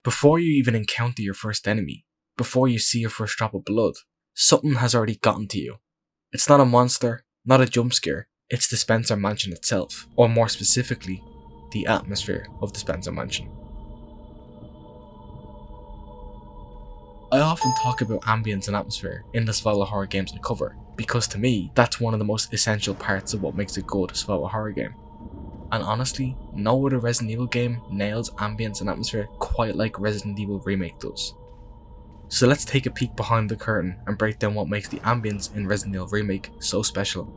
Before you even encounter your first enemy, before you see your first drop of blood, something has already gotten to you. It's not a monster, not a jump scare, it's the Spencer Mansion itself, or more specifically, the atmosphere of the Spencer Mansion. I often talk about ambience and atmosphere in the survival horror games I cover, because to me, that's one of the most essential parts of what makes a good survival horror game. And honestly, no other Resident Evil game nails ambience and atmosphere quite like Resident Evil Remake does. So let's take a peek behind the curtain and break down what makes the ambience in Resident Evil Remake so special.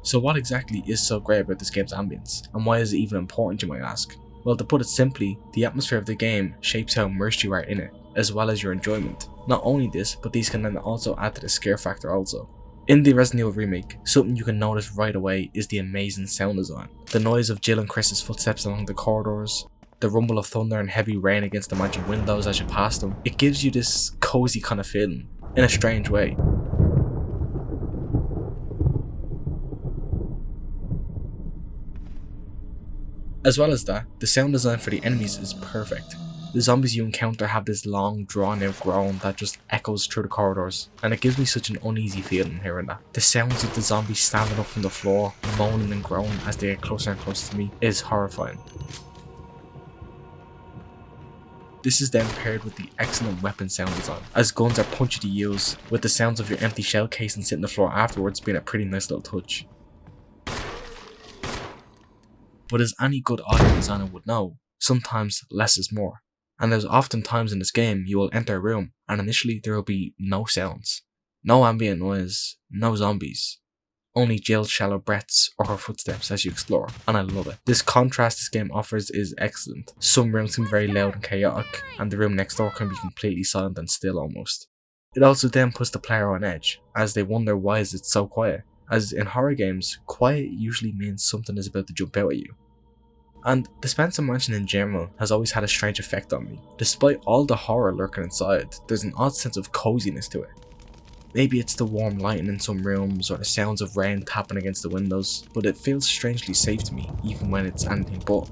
So what exactly is so great about this game's ambience, and why is it even important, you might ask? Well, to put it simply, the atmosphere of the game shapes how immersed you are in it, as well as your enjoyment. Not only this, but these can then also add to the scare factor also. In the Resident Evil Remake, something you can notice right away is the amazing sound design. The noise of Jill and Chris's footsteps along the corridors, the rumble of thunder and heavy rain against the mansion windows as you pass them, it gives you this cozy kind of feeling, in a strange way. As well as that, the sound design for the enemies is perfect. The zombies you encounter have this long, drawn out groan that just echoes through the corridors, and it gives me such an uneasy feeling hearing that. The sounds of the zombies standing up from the floor, moaning and groaning as they get closer and closer to me is horrifying. This is then paired with the excellent weapon sound design, as guns are punchy to use, with the sounds of your empty shell casing sitting on the floor afterwards being a pretty nice little touch. But as any good audio designer would know, sometimes less is more. And there's often times in this game you will enter a room and initially there will be no sounds. No ambient noise, no zombies. Only Jill's shallow breaths or her footsteps as you explore, and I love it. This contrast this game offers is excellent. Some rooms can be very loud and chaotic, and the room next door can be completely silent and still almost. It also then puts the player on edge, as they wonder why is it so quiet. As in horror games, quiet usually means something is about to jump out at you. And the Spencer Mansion in general has always had a strange effect on me. Despite all the horror lurking inside, there's an odd sense of coziness to it. Maybe it's the warm lighting in some rooms or the sounds of rain tapping against the windows, but it feels strangely safe to me even when it's anything but.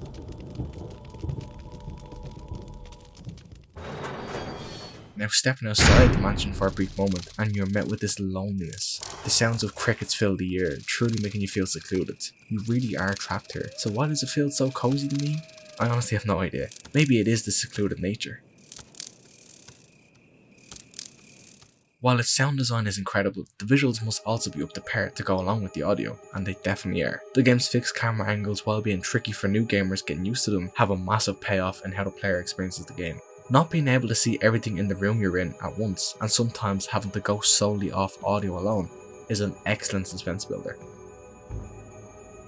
Now stepping outside the mansion for a brief moment and you're met with this loneliness. The sounds of crickets fill the air, truly making you feel secluded. You really are trapped here. So why does it feel so cozy to me? I honestly have no idea. Maybe it is the secluded nature. While its sound design is incredible, the visuals must also be up to par to go along with the audio, and they definitely are. The game's fixed camera angles, while being tricky for new gamers getting used to them, have a massive payoff in how the player experiences the game. Not being able to see everything in the room you're in at once, and sometimes having to go solely off audio alone, is an excellent suspense builder.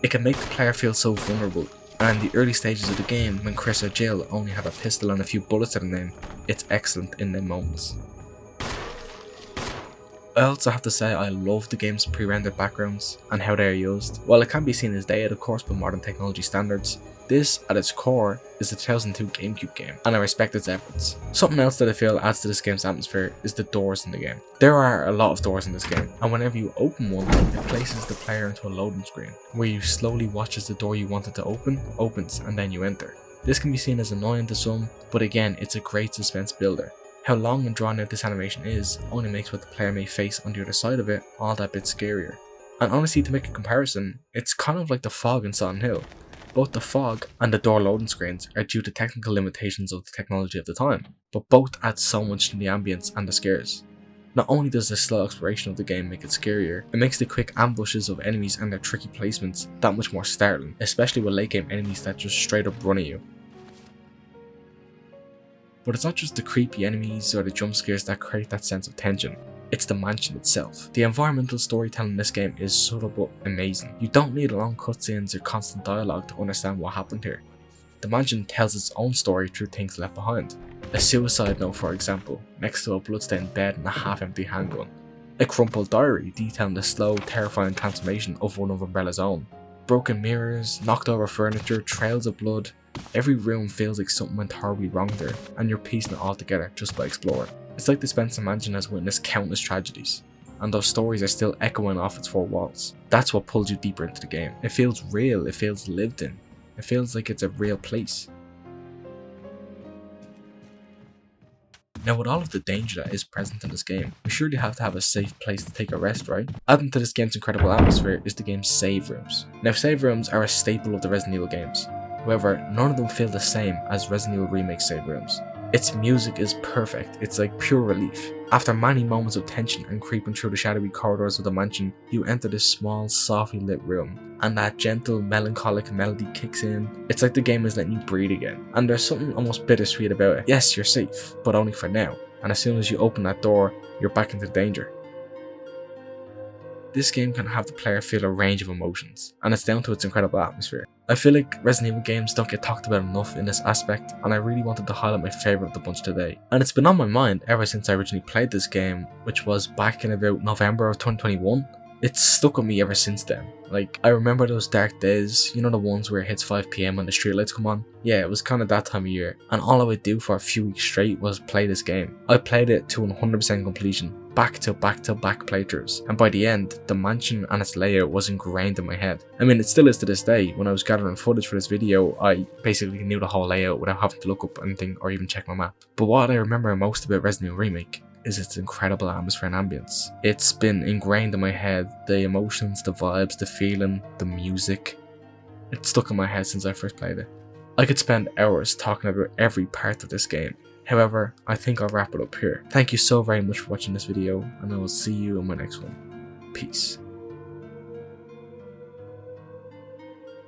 It can make the player feel so vulnerable, and in the early stages of the game, when Chris or Jill only have a pistol and a few bullets to their name, it's excellent in them moments. I also have to say I love the game's pre-rendered backgrounds and how they are used. While it can be seen as dated of course by modern technology standards, this at its core is a 2002 GameCube game, and I respect its efforts. Something else that I feel adds to this game's atmosphere is the doors in the game. There are a lot of doors in this game, and whenever you open one, it places the player into a loading screen, where you slowly watch as the door you wanted to open opens and then you enter. This can be seen as annoying to some, but again it's a great suspense builder. How long and drawn out this animation is only makes what the player may face on the other side of it all that bit scarier. And honestly, to make a comparison, it's kind of like the fog in Silent Hill. Both the fog and the door loading screens are due to technical limitations of the technology of the time, but both add so much to the ambience and the scares. Not only does the slow exploration of the game make it scarier, it makes the quick ambushes of enemies and their tricky placements that much more startling, especially with late game enemies that just straight up run at you. But it's not just the creepy enemies or the jump scares that create that sense of tension, it's the mansion itself. The environmental storytelling in this game is subtle but amazing. You don't need long cutscenes or constant dialogue to understand what happened here. The mansion tells its own story through things left behind. A suicide note, for example, next to a bloodstained bed and a half-empty handgun. A crumpled diary detailing the slow, terrifying transformation of one of Umbrella's own. Broken mirrors, knocked over furniture, trails of blood. Every room feels like something went horribly wrong there, and you're piecing it all together just by exploring. It's like the Spencer Mansion has witnessed countless tragedies, and those stories are still echoing off its four walls. That's what pulls you deeper into the game. It feels real, it feels lived in, it feels like it's a real place. Now, with all of the danger that is present in this game, we surely have to have a safe place to take a rest, right? Adding to this game's incredible atmosphere is the game's save rooms. Now, save rooms are a staple of the Resident Evil games. However, none of them feel the same as Resident Evil Remake save rooms. Its music is perfect, it's like pure relief. After many moments of tension and creeping through the shadowy corridors of the mansion, you enter this small, softly lit room, and that gentle, melancholic melody kicks in. It's like the game is letting you breathe again, and there's something almost bittersweet about it. Yes, you're safe, but only for now, and as soon as you open that door, you're back into danger. This game can have the player feel a range of emotions, and it's down to its incredible atmosphere. I feel like Resident Evil games don't get talked about enough in this aspect, and I really wanted to highlight my favourite of the bunch today. And it's been on my mind ever since I originally played this game, which was back in about November of 2021. It's stuck with me ever since then. Like, I remember those dark days, you know, the ones where it hits 5 PM and the streetlights come on? Yeah, it was kind of that time of year, and all I would do for a few weeks straight was play this game. I played it to 100% completion, back to back playthroughs, and by the end, the mansion and its layout was ingrained in my head. I mean, it still is to this day. When I was gathering footage for this video, I basically knew the whole layout without having to look up anything or even check my map. But what I remember most about Resident Evil Remake is its incredible atmosphere and ambience. It's been ingrained in my head, the emotions, the vibes, the feeling, the music. It's stuck in my head since I first played it. I could spend hours talking about every part of this game. However, I think I'll wrap it up here. Thank you so very much for watching this video, and I will see you in my next one. Peace.